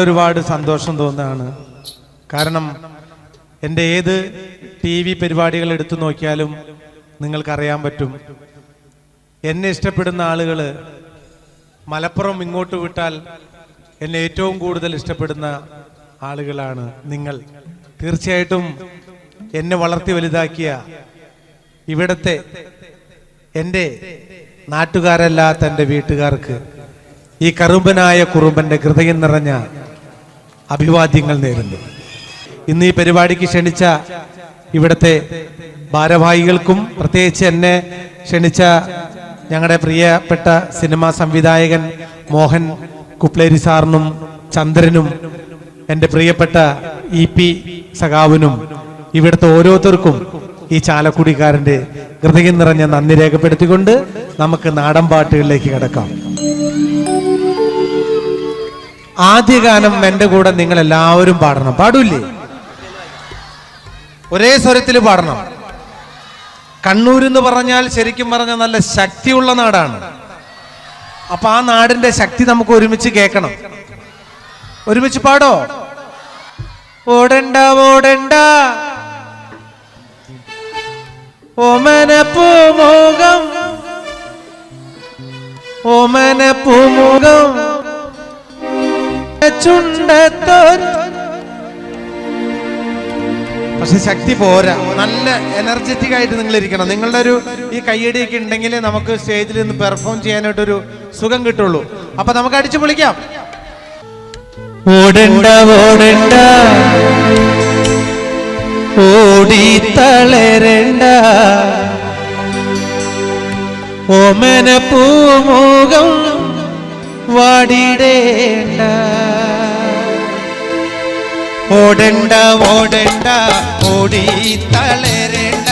ഒരുപാട് സന്തോഷം തോന്നുകയാണ്. കാരണം എൻ്റെ ഏത് TV പരിപാടികൾ എടുത്തു നോക്കിയാലും നിങ്ങൾക്കറിയാൻ പറ്റും, എന്നെ ഇഷ്ടപ്പെടുന്ന ആളുകൾ മലപ്പുറം ഇങ്ങോട്ട് വിട്ടാൽ എന്നെ ഏറ്റവും കൂടുതൽ ഇഷ്ടപ്പെടുന്ന ആളുകളാണ് നിങ്ങൾ. തീർച്ചയായിട്ടും എന്നെ വളർത്തി വലുതാക്കിയ ഇവിടത്തെ എൻ്റെ നാട്ടുകാരല്ലാത്ത എൻ്റെ വീട്ടുകാർക്ക് ഈ കറുമ്പനായ കുറുമ്പന്റെ ഹൃദയം നിറഞ്ഞ അഭിവാദ്യങ്ങൾ നേരുന്നു. ഇന്ന് ഈ പരിപാടിക്ക് ക്ഷണിച്ച ഇവിടുത്തെ ഭാരവാഹികൾക്കും പ്രത്യേകിച്ച് എന്നെ ക്ഷണിച്ച ഞങ്ങളുടെ പ്രിയപ്പെട്ട സിനിമാ സംവിധായകൻ മോഹൻ കുപ്ലേരി സാറിനും ചന്ദ്രനും എൻ്റെ പ്രിയപ്പെട്ട EP സഖാവിനും ഇവിടുത്തെ ഓരോരുത്തർക്കും ഈ ചാലക്കുടിക്കാരൻ്റെ ഹൃദയം നിറഞ്ഞ നന്ദി രേഖപ്പെടുത്തിക്കൊണ്ട് നമുക്ക് നാടൻ പാട്ടുകളിലേക്ക് കിടക്കാം. ആദ്യ ഗാനം എൻ്റെ കൂടെ നിങ്ങൾ എല്ലാവരും പാടണം. പാടൂല്ലേ? ഒരേ സ്വരത്തിൽ പാടണം. കണ്ണൂർ എന്ന് പറഞ്ഞാൽ ശരിക്കും പറഞ്ഞാൽ നല്ല ശക്തിയുള്ള നാടാണ്. അപ്പൊ ആ നാടിന്റെ ശക്തി നമുക്ക് ഒരുമിച്ച് കേൾക്കണം. ഒരുമിച്ച് പാടോ? ഓടണ്ട ഓടണ്ട ഓമന പൂമുഖം ഓമന പൂമുഖം ചുണ്ടത്തോർ. പക്ഷെ ശക്തി പോരാ, നല്ല എനർജറ്റിക് ആയിട്ട് നിങ്ങൾ ഇരിക്കണം. നിങ്ങളുടെ ഒരു ഈ കയ്യടിയൊക്കെ ഉണ്ടെങ്കിൽ നമുക്ക് സ്റ്റേജിൽ നിന്ന് പെർഫോം ചെയ്യാനായിട്ടൊരു സുഖം കിട്ടുള്ളൂ. അപ്പൊ നമുക്ക് അടിച്ചു പൊളിക്കാം. ഓടണ്ട ഓടണ്ട ഓടി തളരണ്ട ഓമന പൂമുഖം വാടിടേണ്ട. ഓടണ്ട ഓടണ്ട ഓടി തളരണ്ട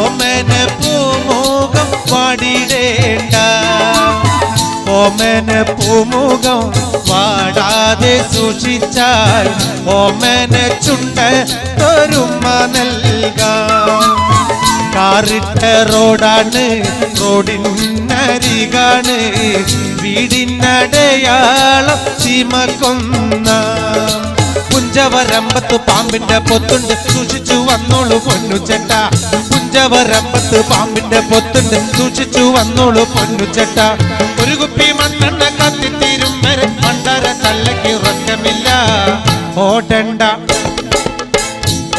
ഓമന പൂമുഖം വാടിടേണ്ട. ഓമന പൂമുഖം വാടാതെ സൂക്ഷിച്ചാൽ ഓമന ചുണ്ട തൊരുമ നൽകാം. കാറിട്ട റോഡാണ്, റോഡിനരികാണ്, വീടിനടയാളം ചീമക്കൊന്ന. പുഞ്ചവരമ്പത്ത് പാമ്പിന്റെ പൊത്തുണ്ട്, സൂക്ഷിച്ചു വന്നോളൂ പൊന്നുചെട്ട. പുഞ്ചവരമ്പത്ത് പാമ്പിന്റെ പൊത്തുണ്ട്, സൂക്ഷിച്ചു വന്നോളൂ പൊന്നുചെട്ട. ഒരു കുപ്പി മണ്ണെണ്ണ കത്തിത്തീരും വരെ മണ്ടര തല്ലയ്ക്ക് ഉറക്കമില്ല. ഓടണ്ട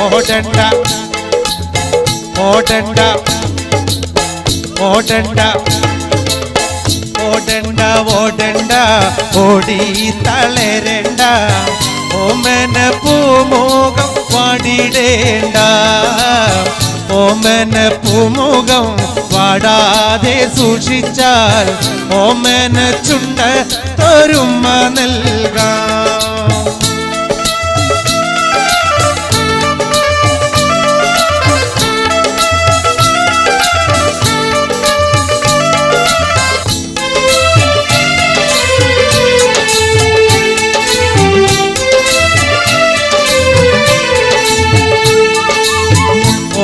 ഓടണ്ട ഓടണ്ട ഓടണ്ട ഓടണ്ട ഓടണ്ട ഓടി തളരണ്ട ഓമന പൂമുഖം വാടിടേണ്ട, ഓമന പൂമുഖം വാടാതെ സൂക്ഷിച്ചാൽ ഓമന ചുണ്ട തൊരുമ നൽകാം.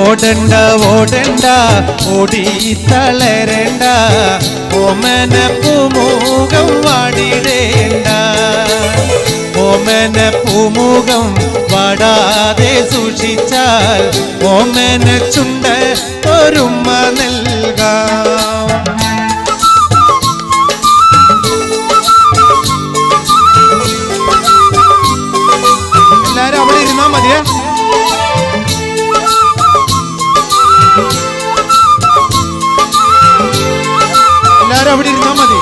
ഓടണ്ട ഓടണ്ട ഓടി തളരണ്ട, ഓമന പൂമുഖം വാടിടേണ്ട, ഓമന പൂമുഖം വാടാതെ സൂക്ഷിച്ചാൽ ഓമന ചുണ്ട ഒരുമ നൽകാം. എല്ലാരും അവിടെ ഇരുന്നാ മതിയേ. എല്ലാരും അവിടെ ഇരുന്നാ മതി.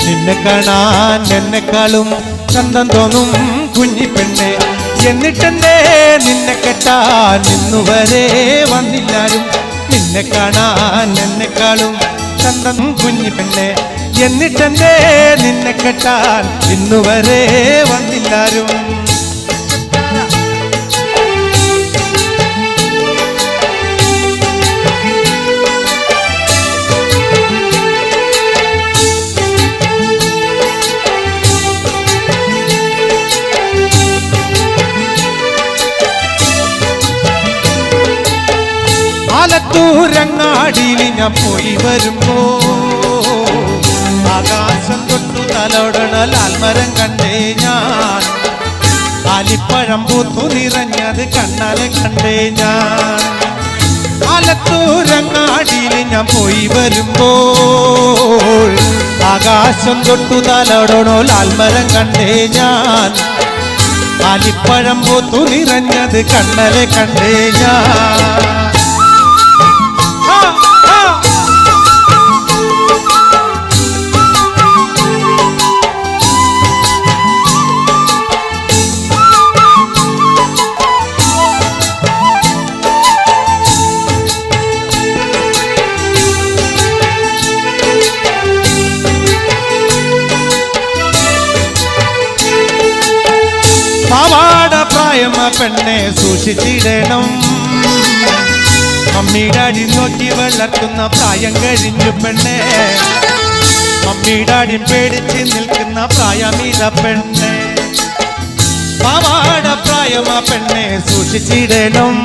നിന്നെ കാണാൻ എന്നെക്കാളും ചന്തം തോന്നും കുഞ്ഞിപ്പെണ്ണെ, എന്നിട്ടെന്തേ നിന്നെ കെട്ടാൻ ഇന്നുവരെ വന്നില്ലാരും. നിന്നെ കാണാൻ എന്നെക്കാളും ചന്തം കുഞ്ഞിപ്പെണ്ണെ, എന്നിട്ടെന്തേ നിന്നെ കെട്ടാൻ ഇന്നുവരെ വന്നില്ലാരും. ആലത്തൂരങ്ങാടിയിൽ ഞാൻ പോയി വരുമ്പോ ആകാശം തൊട്ടു തലോടണ ലാൽമരം കണ്ടേ ഞാൻ, ആലിപ്പഴം പൂത്തു നിറഞ്ഞത് കണ്ണാലെ കണ്ടേ ഞാൻ. ആലത്തൂരങ്ങാടിയിൽ ഞാൻ പോയി വരുമ്പോൾ ആകാശം തൊട്ടു തലോടണോ ലാൽമരം കണ്ടേ ഞാൻ, ആലിപ്പഴം പൂത്തു നിറഞ്ഞത് കണ്ണാലെ കണ്ടേ ഞാൻ. പാവാട പ്രായമ പെണ്ണെ സൂക്ഷിച്ചിടണം, മമ്മിയുടെ അടി നോക്കി വളർത്തുന്ന പ്രായം കഴിഞ്ഞു പെണ്ണെ, മമ്മിയുടെ അടി പേടിച്ച് നിൽക്കുന്ന പ്രായമിത പെണ്ണെ. പാവാട പ്രായമ പെണ്ണെ സൂക്ഷിച്ചിടണം,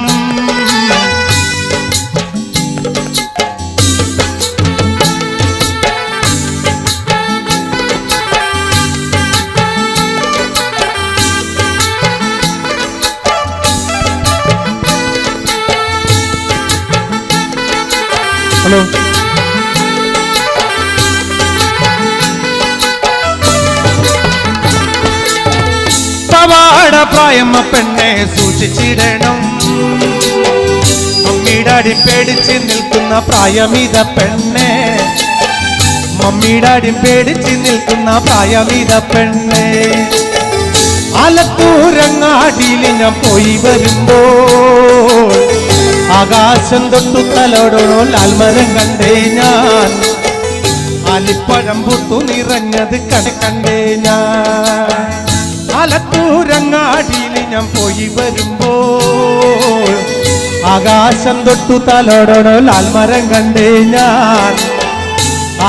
ഹലോ പാവാട പ്രായമ പെണ്ണെ സൂക്ഷിച്ചിടണം, മമ്മിയുടെ അടി പേടിച്ച് നിൽക്കുന്ന പ്രായമിത പെണ്ണെ, മമ്മിയുടെ അടി പേടിച്ച് നിൽക്കുന്ന പ്രായമിത പെണ്ണെ. ആലത്തൂരങ്ങാടിയിൽ ഞാൻ പോയി വരുമ്പോൾ ആകാശം തൊട്ടു തലോടണോ ലാൽമരം കണ്ടേ ഞാൻ, ആലിപ്പഴം പൂത്തു നിറഞ്ഞത് കണ്ടേ ഞാൻ. ആലത്തൂരങ്ങാടിയിൽ ഞാൻ പോയി വരുമ്പോൾ ആകാശം തൊട്ടു തലോടണോ ലാൽമരം കണ്ടേ ഞാൻ,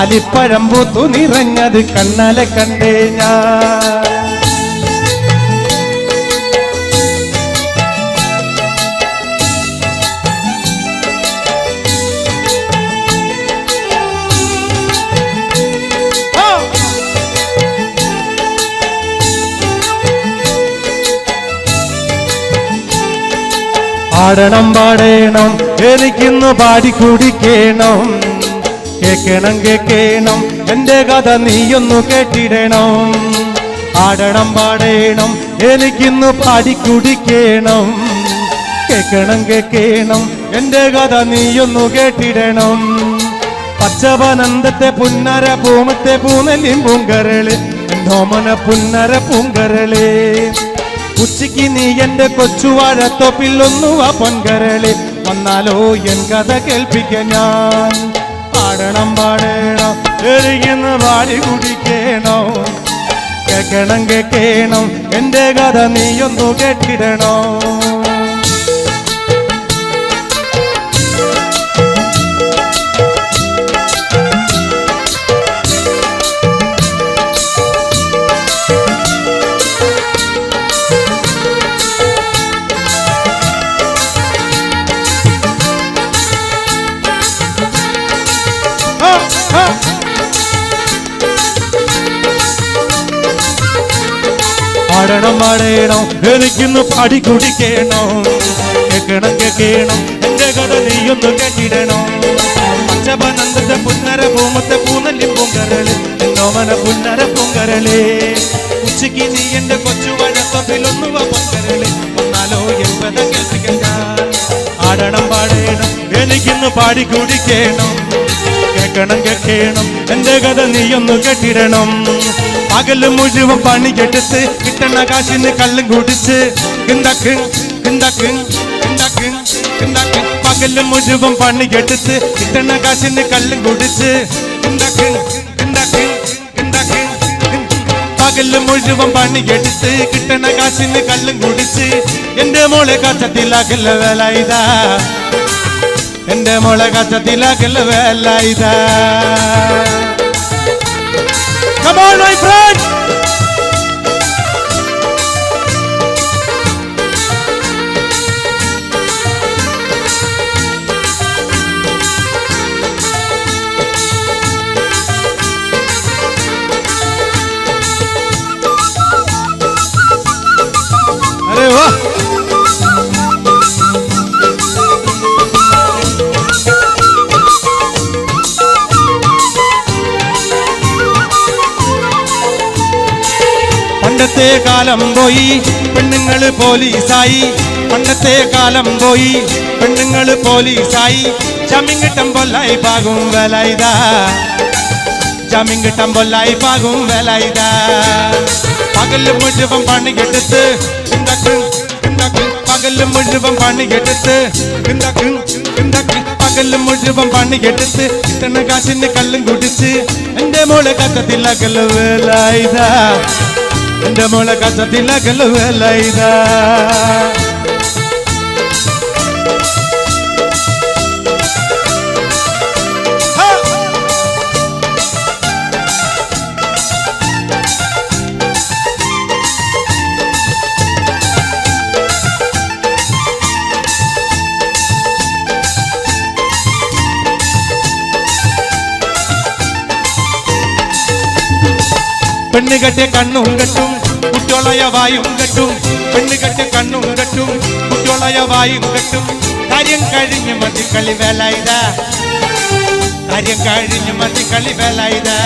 ആലിപ്പഴം പൂത്തു നിറഞ്ഞത് കണ്ണാലെ കണ്ടേ ഞാൻ. ആടണം പാടേണം എനിക്കിന്ന് പാടിക്കുടിക്കണം, കേക്കണം കേക്കണം എന്റെ കഥ നീയൊന്നു കേട്ടിടണം. ആടണം പാടേണം എനിക്കിന്ന് പാടിക്കുടിക്കണം, കേക്കണം കേക്കണം എന്റെ കഥ നീയൊന്നു കേട്ടിടണം. പച്ചവനന്തത്തെ പുന്നര പൂമത്തെ പൂനെല്ലിൻ പൂങ്കരള് നോമന പുന്നര പൂങ്കരള്. ഉച്ചയ്ക്ക് നീ എന്റെ കൊച്ചുവാഴത്തോപ്പില്ലൊന്നുവാ പൊൻകരള്. വന്നാലോ എൻ കഥ കേൾപ്പിക്ക ഞാൻ. പാടണം പാടണം എഴുകുന്ന പാടി കുടിക്കണോ. കേക്കണം കേക്കണം എന്റെ കഥ നീയൊന്നു കേട്ടിടണോ. പാടണം പാടണം എനിക്കിന്ന് പാടി കുടിക്കണോ. കേക്കണം കേക്കണം എന്റെ കഥ നീയൊന്നു കേട്ടിടണോ. പച്ചപനന്തത്തെ പുന്നര പൂമത്തെ പൂനെല്ലിൻ പൂങ്കരള് നോമന പുന്നര പൂങ്കരള്. ഉച്ചയ്ക്ക് നീ എന്റെ കൊച്ചുവഴത്തൊപ്പിലൊന്നുവ പൊങ്കരള്. വന്നാലോ എൻ കഥ കേൾപ്പിക്കാൻ. ആടണം പാടണം എനിക്കിന്ന് പാടി കുടിക്കണം. കേക്കണം കേക്കണം എന്റെ കഥ നീയൊന്നു കേട്ടിടണം. പകല് മുഴുവൻ പണിയെടുത്ത് കിട്ടണ കാശിന് കള്ളും കുടിച്ച് കിണ്ടക്ക് കിണ്ടക്ക് കിണ്ടക്ക് കിണ്ടക്ക്. പകല് മുഴുവൻ പണിയെടുത്ത് കിട്ടണ കാശിന് കള്ളും കുടിച്ച് കിണ്ടക്ക് കിണ്ടക്ക് കിണ്ടക്ക്. പകല് മുഴുവൻ പണിയെടുത്ത് കിട്ടണ കാശിന് കള്ളും കുടിച്ച് എന്റെ മോളെ കച്ചത്തിലാക്കല്ല വേല ഇതാ. എന്റെ മോളെ കച്ചത്തിലാക്കല്ല വേല ഇതാ. Come on, my friend! अरे वाह! പണ്ടത്തെ കാലം പോയി പെണ്ണുങ്ങള് പോലീസായി. പണ്ടത്തെ കാലം പോയി പെണ്ണുങ്ങള് പോലീസായി. ജാമ്യം കിട്ടുമ്പോല്ലായി പാകും വേല ഇതാ. ജാമ്യം കിട്ടുമ്പോല്ലായി പാകും വേല ഇതാ. പകല് മുഴുവൻ പണിയെടുത്ത് കിണ്ടക്ക് കിണ്ടക്ക്. പകല് മുഴുവൻ പണിയെടുത്ത് കിണ്ടക്ക് കിണ്ടക്ക്. പകല് മുഴുവൻ പണിയെടുത്ത് കിട്ടണ കാശിന് കള്ളും കുടിച്ച് എന്റെ മോളെ കച്ചത്തിലാക്കല്ല വേല ഇതാ. എന്റെ മോളെ കച്ചത്തിലാക്കല്ല വേല ഇതാ. പെണ്ണ് കെട്ടിയ കണ്ണും കെട്ടും കുട്ടിയോളയ വായും കെട്ടും. പെണ്ണ് കെട്ടിയ കണ്ണും കെട്ടും കുട്ടിയോളയ വായും കെട്ടും. കാര്യം കഴിഞ്ഞ് മതി കളി വേല ഇതാ. കാര്യം കഴിഞ്ഞ് മതി കളി വേല ഇതാ.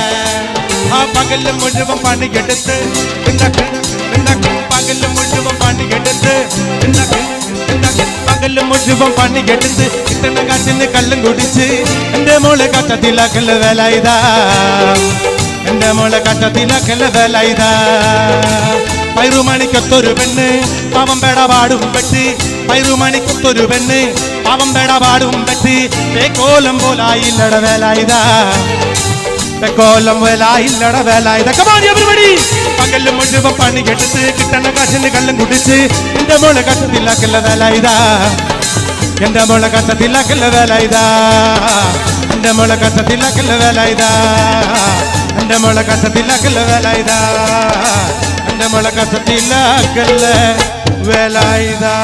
ആ പകല് മുഴുവൻ പണിയെടുത്ത് കിണ്ടക്ക് കിണ്ടക്ക്. പകല് മുഴുവൻ പണിയെടുത്ത് കിണ്ടക്ക് കിണ്ടക്ക്. പകല് മുഴുവൻ പണിയെടുത്ത് കിട്ടണ കാശിന് കള്ളും കുടിച്ച് എന്റെ മോളെ കച്ചത്തിലാക്കല്ല വേല ഇതാ. എന്റെ മോളെ കച്ചത്തിലാക്കല്ല വേല ഇതാ. പൈറുമണിക്കൊത്തൊരു പെണ്ണ് പാവം പേട പാടും പെട്ടി. പൈറുമണിക്കൊത്തൊരു പെണ്ണ് പാവം പേട പാടും പെട്ടി. പേക്കോലം പോലായില്ലട വേല ഇതാ. പേക്കോലം വേലായില്ലട വേല ഇതാ. Come on everybody! പകല് മുഴുവൻ പണിയെടുത്ത് കിട്ടണ കാശിന് കള്ളും കുടിച്ച് എന്റെ മോളെ കച്ചത്തിലാക്കല്ല വേല ഇതാ. എന്റെ മോളെ കച്ചത്തിലാക്കല്ല വേല ഇതാ. എന്റെ മോളെ കച്ചത്തിലാക്കല്ല വേല ഇതാ. എന്റെ മോളെ കച്ചത്തിലാക്കല്ല വേല ഇതാ. എന്റെ മോളെ കച്ചത്തിലാക്കല്ല വേല ഇതാ.